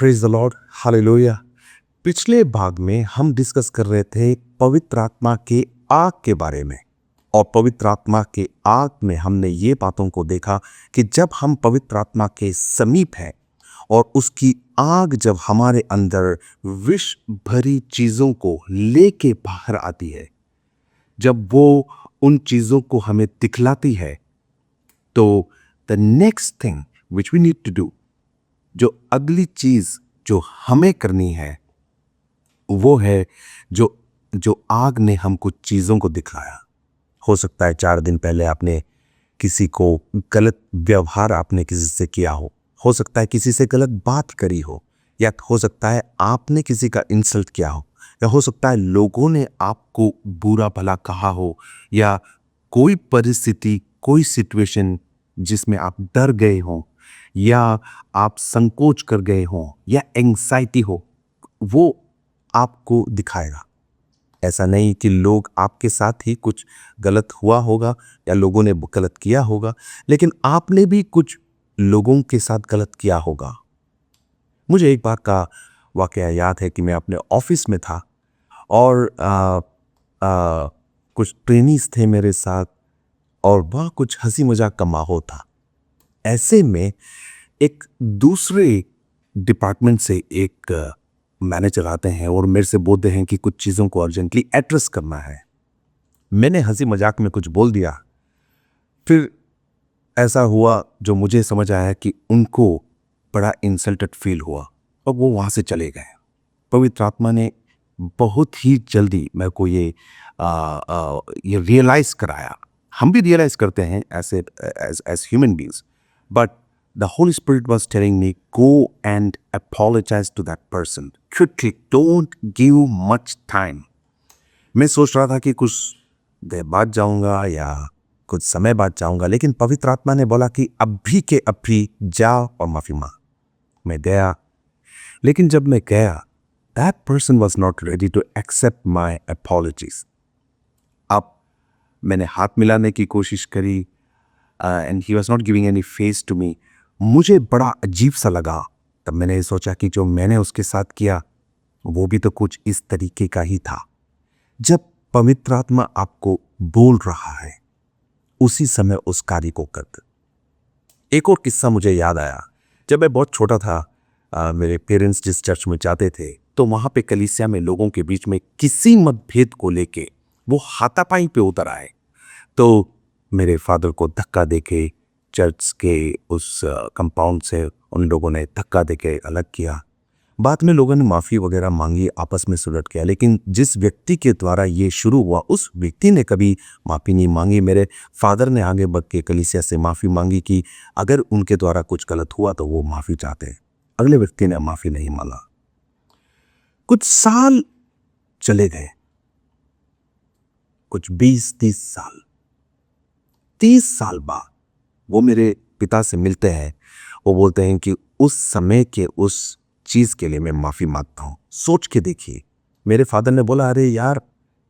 Praise the Lord, hallelujah. पिछले भाग में हम डिस्कस कर रहे थे पवित्र आत्मा के आग के बारे में। और पवित्र आत्मा के आग में हमने ये बातों को देखा कि जब हम पवित्र आत्मा के समीप हैं और उसकी आग जब हमारे अंदर विष भरी चीज़ों को लेके बाहर आती है, जब वो उन चीज़ों को हमें दिखलाती है, तो the next thing which we need to do, जो अगली चीज जो हमें करनी है, वो है जो जो आग ने हम कुछ चीजों को दिखाया। हो सकता है 4 दिन पहले आपने किसी को गलत व्यवहार आपने किसी से किया हो सकता है किसी से गलत बात करी हो, या हो सकता है आपने किसी का इंसल्ट किया हो, या हो सकता है लोगों ने आपको बुरा भला कहा हो, या कोई परिस्थिति, कोई सिचुएशन जिसमें आप डर गए हों, या आप संकोच कर गए हों, या एंग्जाइटी हो, वो आपको दिखाएगा। ऐसा नहीं कि लोग आपके साथ ही कुछ गलत हुआ होगा या लोगों ने गलत किया होगा, लेकिन आपने भी कुछ लोगों के साथ गलत किया होगा। मुझे एक बार का वाकया याद है कि मैं अपने ऑफिस में था और कुछ ट्रेनीज थे मेरे साथ और वह कुछ हंसी मजाक का माहौल था। ऐसे में एक दूसरे डिपार्टमेंट से एक मैनेजर आते हैं और मेरे से बोलते हैं कि कुछ चीज़ों को अर्जेंटली एड्रेस करना है। मैंने हंसी मजाक में कुछ बोल दिया। फिर ऐसा हुआ जो मुझे समझ आया कि उनको बड़ा इंसल्टेड फील हुआ और वो वहाँ से चले गए। पवित्र आत्मा ने बहुत ही जल्दी मेरे को ये रियलाइज़ कराया। हम भी रियलाइज़ करते हैं as human beings, but the Holy Spirit was telling me, go and apologize to that person quickly, don't give much time. मैं सोच रहा था कि कुछ देर बाद जाऊंगा या कुछ समय बाद जाऊंगा, लेकिन पवित्र आत्मा ने बोला कि अभी के अभी जाओ और माफी मांग। मैं गया, लेकिन जब मैं गया, that person was not ready to accept my apologies. अब मैंने हाथ मिलाने की कोशिश करी and he was not giving any face to me. मुझे बड़ा अजीब सा लगा। तब मैंने सोचा कि जो मैंने उसके साथ किया वो भी तो कुछ इस तरीके का ही था। जब पवित्र आत्मा आपको बोल रहा है, उसी समय उस कार्य को कर दे। एक और किस्सा मुझे याद आया। जब मैं बहुत छोटा था, मेरे पेरेंट्स जिस चर्च में जाते थे, तो वहाँ पे कलीसिया में लोगों के बीच में किसी मतभेद को लेके वो हाथापाई पे उतर आए। तो मेरे फादर को धक्का देके चर्च के उस कंपाउंड से उन लोगों ने धक्का देके अलग किया। बाद में लोगों ने माफ़ी वगैरह मांगी, आपस में सुलट किया, लेकिन जिस व्यक्ति के द्वारा ये शुरू हुआ उस व्यक्ति ने कभी माफ़ी नहीं मांगी। मेरे फादर ने आगे बढ़ के कलीसिया से माफ़ी मांगी कि अगर उनके द्वारा कुछ गलत हुआ तो वो माफ़ी चाहते हैं। अगले व्यक्ति ने माफ़ी नहीं मांगा। कुछ साल चले गए, कुछ 20-30 साल। 30 साल बाद वो मेरे पिता से मिलते हैं। वो बोलते हैं कि उस समय के उस चीज़ के लिए मैं माफ़ी मांगता हूँ। सोच के देखिए, मेरे फादर ने बोला, अरे यार,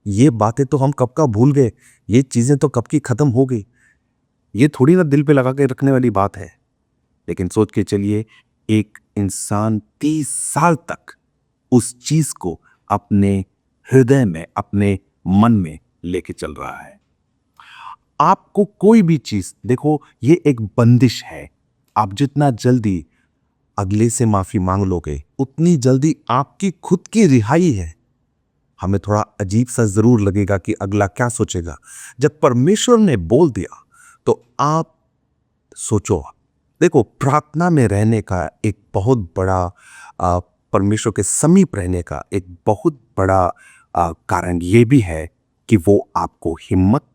ये बातें तो हम कब का भूल गए, ये चीज़ें तो कब की ख़त्म हो गई, ये थोड़ी ना दिल पे लगा के रखने वाली बात है। लेकिन सोच के चलिए, एक इंसान 30 साल तक उस चीज़ को अपने हृदय में, अपने मन में लेके चल रहा है। आपको कोई भी चीज, देखो, ये एक बंदिश है। आप जितना जल्दी अगले से माफी मांग लोगे, उतनी जल्दी आपकी खुद की रिहाई है। हमें थोड़ा अजीब सा जरूर लगेगा कि अगला क्या सोचेगा। जब परमेश्वर ने बोल दिया तो आप सोचो। देखो, प्रार्थना में रहने का एक बहुत बड़ा, परमेश्वर के समीप रहने का एक बहुत बड़ा कारण ये भी है कि वो आपको हिम्मत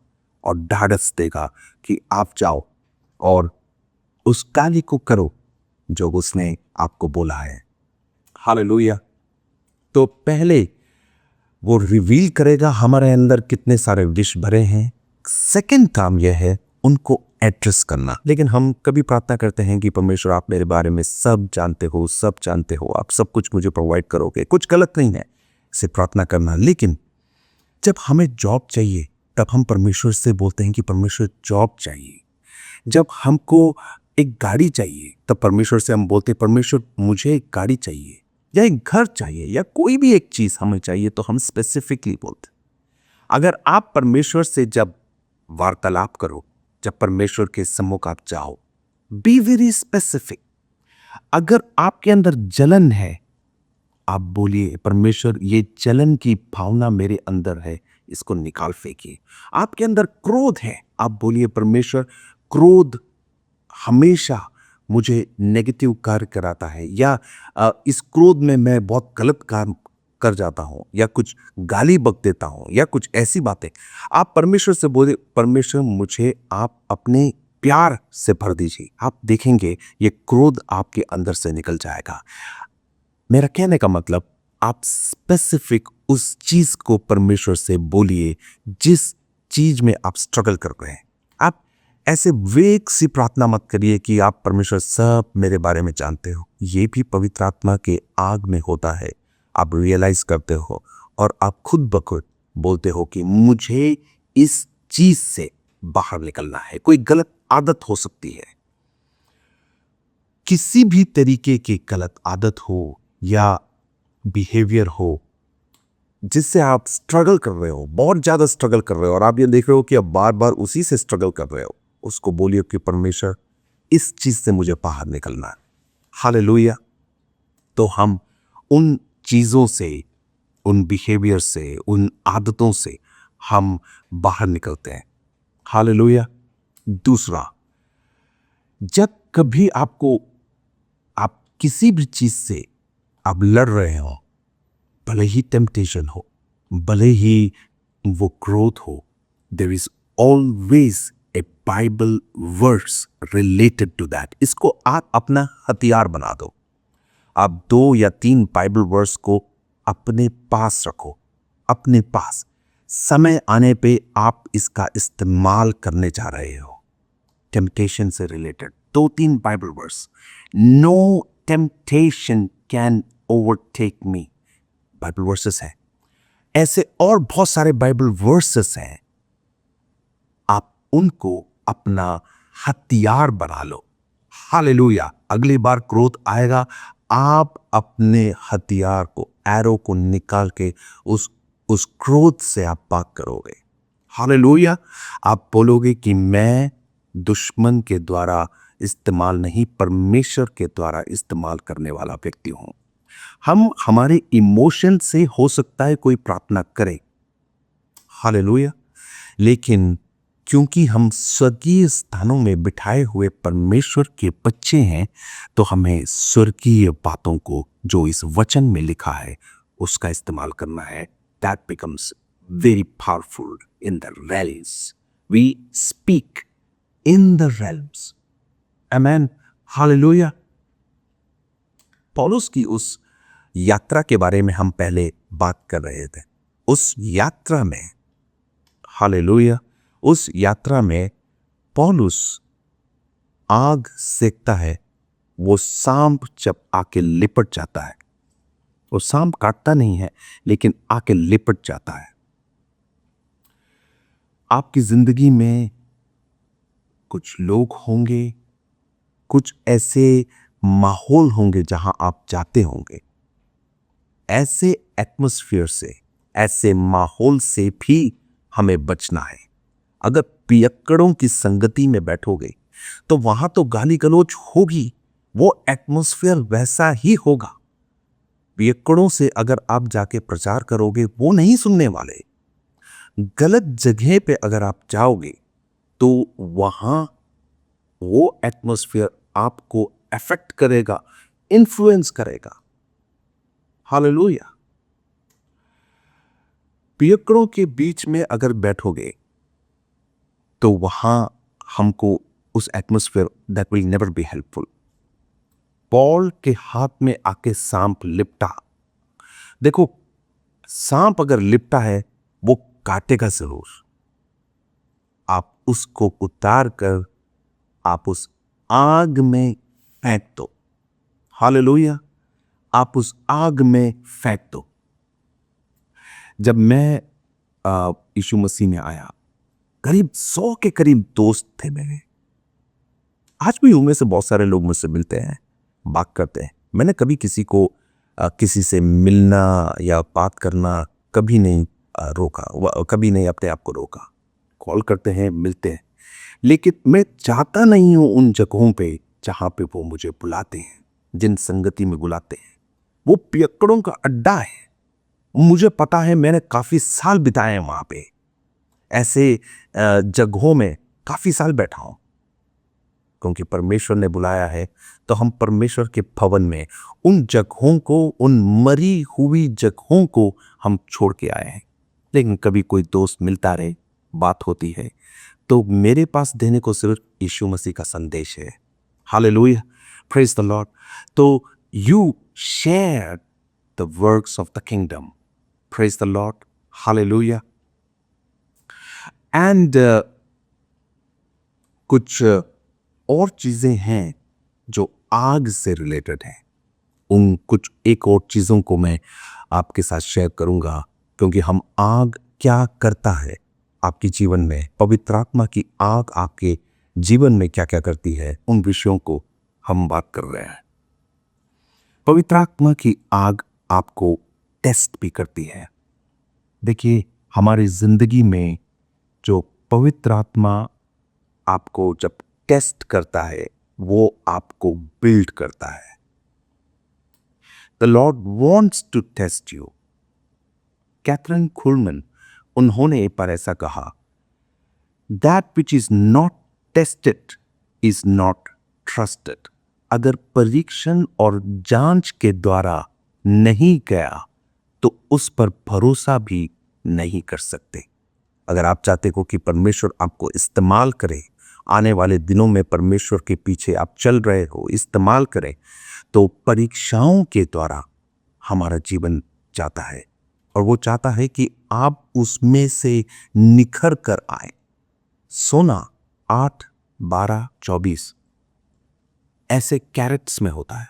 और ढाढ़स देगा कि आप जाओ और उस कार्य को करो जो उसने आपको बोला है। हालेलुया। तो पहले वो रिवील करेगा हमारे अंदर कितने सारे विष भरे हैं। सेकंड काम यह है उनको एड्रेस करना। लेकिन हम कभी प्रार्थना करते हैं कि परमेश्वर, आप मेरे बारे में सब जानते हो, सब जानते हो, आप सब कुछ मुझे प्रोवाइड करोगे। कुछ गलत नहीं है इसे प्रार्थना करना, लेकिन जब हमें जॉब चाहिए तब हम परमेश्वर से बोलते हैं कि परमेश्वर जॉब चाहिए। जब हमको एक गाड़ी चाहिए, तब परमेश्वर से हम बोलते परमेश्वर मुझे एक गाड़ी चाहिए या एक घर चाहिए या कोई भी एक चीज हमें चाहिए, तो हम स्पेसिफिकली बोलते। अगर आप परमेश्वर से जब वार्तालाप करो, जब परमेश्वर के सम्मुख आप जाओ, बी वेरी स्पेसिफिक। अगर आपके अंदर जलन है, आप बोलिए परमेश्वर ये जलन की भावना मेरे अंदर है, इसको निकाल फेंकिए। आपके अंदर क्रोध है, आप बोलिए परमेश्वर क्रोध हमेशा मुझे नेगेटिव कार्य कराता है, या इस क्रोध में मैं बहुत गलत काम कर जाता हूं, या कुछ गाली बक देता हूं, या कुछ ऐसी बातें। आप परमेश्वर से बोले परमेश्वर मुझे आप अपने प्यार से भर दीजिए, आप देखेंगे ये क्रोध आपके अंदर से निकल जाएगा। मेरा कहने का मतलब, आप स्पेसिफिक उस चीज को परमेश्वर से बोलिए जिस चीज में आप स्ट्रगल कर रहे हैं। आप ऐसे वेग सी प्रार्थना मत करिए कि आप परमेश्वर सब मेरे बारे में जानते हो। ये भी पवित्र आत्मा के आग में होता है। आप रियलाइज करते हो और आप खुद ब खुद बोलते हो कि मुझे इस चीज से बाहर निकलना है। कोई गलत आदत हो सकती है, किसी भी तरीके की गलत आदत हो या बिहेवियर हो जिससे आप स्ट्रगल कर रहे हो, बहुत ज्यादा स्ट्रगल कर रहे हो, और आप ये देख रहे हो कि अब बार बार उसी से स्ट्रगल कर रहे हो, उसको बोलिए कि परमेश्वर इस चीज से मुझे बाहर निकलना है। हालेलुया। तो हम उन चीजों से, उन बिहेवियर से, उन आदतों से हम बाहर निकलते हैं। हालेलुया। दूसरा, जब कभी आपको, आप किसी भी चीज से आप लड़ रहे हो, भले ही टेम्पटेशन हो, भले ही वो क्रोध हो, there is always a Bible verse related to that. इसको आप अपना हथियार बना दो। आप 2 या 3 बाइबल वर्स को अपने पास रखो, अपने पास। समय आने पे आप इसका इस्तेमाल करने जा रहे हो। टेम्पटेशन से related 2-3 Bible verse. No temptation can overtake me, Bible verses हैं। ऐसे और बहुत सारे बाइबल वर्सेस हैं, आप उनको अपना हथियार बना लो। हालेलुया। अगली बार क्रोध आएगा, आप अपने हथियार को, एरो को निकाल के उस क्रोध से आप पाक करोगे। हालेलुया। आप बोलोगे कि मैं दुश्मन के द्वारा इस्तेमाल नहीं, परमेश्वर के द्वारा इस्तेमाल करने वाला व्यक्ति हूं। हम हमारे इमोशन से हो सकता है कोई प्रार्थना करे, हालेलुया, लेकिन क्योंकि हम स्वर्गीय स्थानों में बिठाए हुए परमेश्वर के बच्चे हैं, तो हमें स्वर्गीय बातों को जो इस वचन में लिखा है उसका इस्तेमाल करना है। That becomes very powerful in the realms. We speak in the realms. Amen. Hallelujah. पौलुस की उस यात्रा के बारे में हम पहले बात कर रहे थे। उस यात्रा में, हालेलुया, उस यात्रा में पौलुस आग सेकता है। वो सांप जब आके लिपट जाता है, वो सांप काटता नहीं है लेकिन आके लिपट जाता है। आपकी जिंदगी में कुछ लोग होंगे, कुछ ऐसे माहौल होंगे जहां आप जाते होंगे। ऐसे एटमॉस्फेयर से, ऐसे माहौल से भी हमें बचना है। अगर पियक्कड़ों की संगति में बैठोगे तो वहां तो गाली गलौज होगी, वो एटमॉस्फेयर वैसा ही होगा। पियक्कड़ों से अगर आप जाके प्रचार करोगे, वो नहीं सुनने वाले। गलत जगह पे अगर आप जाओगे तो वहां वो एटमॉस्फेयर आपको अफेक्ट करेगा, इन्फ्लुएंस करेगा। हालेलुया। पियक्कड़ों के बीच में अगर बैठोगे तो वहां हमको उस atmosphere that will never be helpful. Paul के हाथ में आके सांप लिपटा। देखो, सांप अगर लिपटा है वो काटेगा जरूर। आप उसको उतार कर आप उस आग में फेंक दो। हालेलुया। आप उस आग में फेंक दो। जब मैं यीशु मसीह में आया, करीब 100 के करीब दोस्त थे मेरे। आज भी उनमें से बहुत सारे लोग मुझसे मिलते हैं, बात करते हैं। मैंने कभी किसी को किसी से मिलना या बात करना कभी नहीं रोका, कभी नहीं अपने आप को रोका। कॉल करते हैं, मिलते हैं, लेकिन मैं चाहता नहीं हूं उन जगहों पे जहां पे वो मुझे बुलाते हैं, जिन संगति में बुलाते हैं। वो पियक्कड़ों का अड्डा है। मुझे पता है, मैंने काफी साल बिताए हैं वहां पे, ऐसे जगहों में काफी साल बैठा हूं, क्योंकि परमेश्वर ने बुलाया है। तो हम परमेश्वर के भवन में उन जगहों को, उन मरी हुई जगहों को हम छोड़ के आए हैं। लेकिन कभी कोई दोस्त मिलता रहे, बात होती है, तो मेरे पास देने को सिर्फ यीशु मसीह का संदेश है। Hallelujah, praise the Lord. तो you share the works of the kingdom, praise the Lord, hallelujah. And कुछ और चीजें हैं जो आग से रिलेटेड हैं। उन कुछ एक और चीजों को मैं आपके साथ शेयर करूंगा, क्योंकि हम आग क्या करता है आपके जीवन में, पवित्र आत्मा की आग आपके जीवन में क्या क्या करती है, उन विषयों को हम बात कर रहे हैं। पवित्र आत्मा की आग आपको टेस्ट भी करती है। देखिए, हमारी जिंदगी में जो पवित्र आत्मा आपको जब टेस्ट करता है, वो आपको बिल्ड करता है। The Lord wants to test you. Kathryn Kuhlman, उन्होंने एक बार ऐसा कहा, that which is not tested is not trusted. अगर परीक्षण और जांच के द्वारा नहीं गया तो उस पर भरोसा भी नहीं कर सकते। अगर आप चाहते हो कि परमेश्वर आपको इस्तेमाल करे, आने वाले दिनों में परमेश्वर के पीछे आप चल रहे हो, इस्तेमाल करें, तो परीक्षाओं के द्वारा हमारा जीवन जाता है, और वो चाहता है कि आप उसमें से निखर कर आए। सोना 8, 12, 24 ऐसे कैरेट्स में होता है।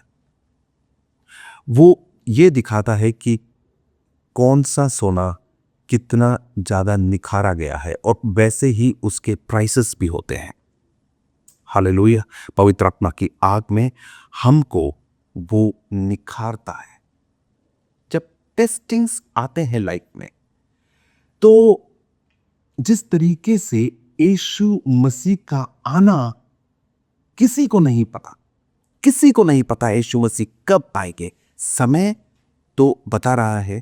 वो ये दिखाता है कि कौन सा सोना कितना ज्यादा निखारा गया है, और वैसे ही उसके प्राइसेस भी होते हैं। हालेलुया। पवित्र आत्मा की आग में हमको वो निखारता है। जब टेस्टिंग्स आते हैं लाइफ में, तो जिस तरीके से यीशु मसीह का आना किसी को नहीं पता, किसी को नहीं पता यीशु मसीह कब आएंगे। समय तो बता रहा है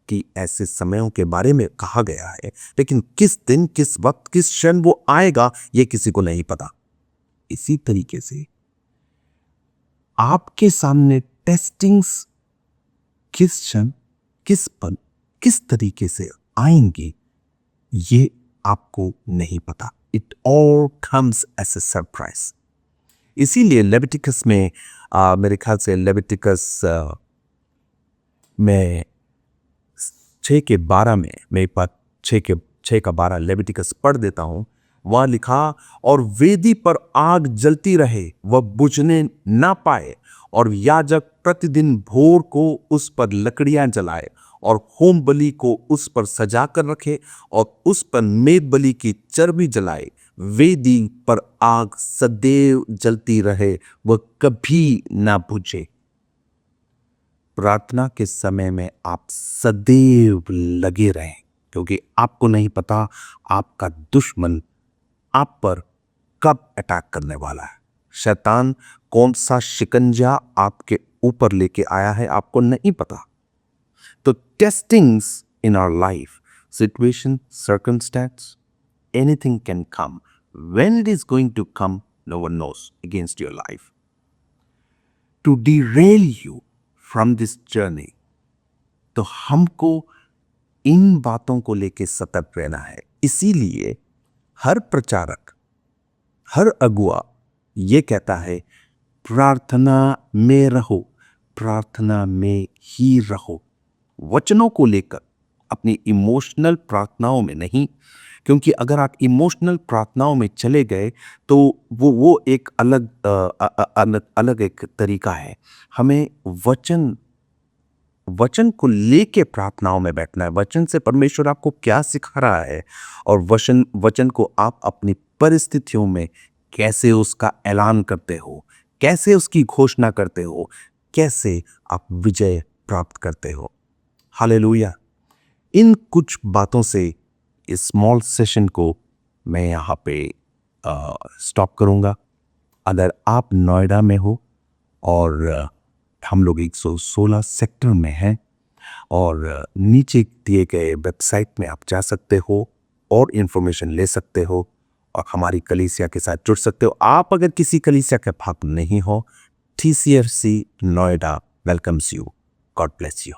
कि ऐसे समयों के बारे में कहा गया है, लेकिन किस दिन, किस वक्त, किस क्षण वो आएगा, ये किसी को नहीं पता। इसी तरीके से आपके सामने टेस्टिंग्स किस क्षण, किस पल, किस तरीके से आएंगी, ये आपको नहीं पता। It all comes as a surprise. इसीलिए लेविटिकस में मेरे ख्याल से लेविटिकस में 6:12 में, मैं एक बार 6:12 लेविटिकस पढ़ देता हूं। वहां लिखा, और वेदी पर आग जलती रहे, वह बुझने ना पाए, और याजक प्रतिदिन भोर को उस पर लकड़ियां जलाए और होम बलि को उस पर सजा कर रखे, और उस पर मेद बलि की चर्बी जलाए। वेदी पर आग सदैव जलती रहे, वह कभी ना बुझे। प्रार्थना के समय में आप सदैव लगे रहें, क्योंकि आपको नहीं पता आपका दुश्मन आप पर कब अटैक करने वाला है। शैतान कौन सा शिकंजा आपके ऊपर लेके आया है, आपको नहीं पता। तो testings in our life, situation, circumstance, anything can come. When it is going to come, no one knows against your life, to derail you from this journey. तो हमको इन बातों को लेके सतर्क रहना है। इसीलिए हर प्रचारक, हर अगुआ ये कहता है, प्रार्थना में रहो, प्रार्थना में ही रहो। वचनों को लेकर, अपनी इमोशनल प्रार्थनाओं में नहीं, क्योंकि अगर आप इमोशनल प्रार्थनाओं में चले गए तो वो एक अलग एक तरीका है। हमें वचन को लेके प्रार्थनाओं में बैठना है। वचन से परमेश्वर आपको क्या सिखा रहा है, और वचन को आप अपनी परिस्थितियों में कैसे उसका ऐलान करते हो, कैसे उसकी घोषणा करते हो, कैसे आप विजय प्राप्त करते हो। हालेलुया। इन कुछ बातों से इस स्मॉल सेशन को मैं यहाँ पे स्टॉप करूँगा। अगर आप नोएडा में हो और हम लोग 116 सेक्टर में हैं और नीचे दिए गए वेबसाइट में आप जा सकते हो और इन्फॉर्मेशन ले सकते हो और हमारी कलीसिया के साथ जुड़ सकते हो। आप अगर किसी कलीसिया के भाग नहीं हो, TCFC Noida welcomes you. God bless you.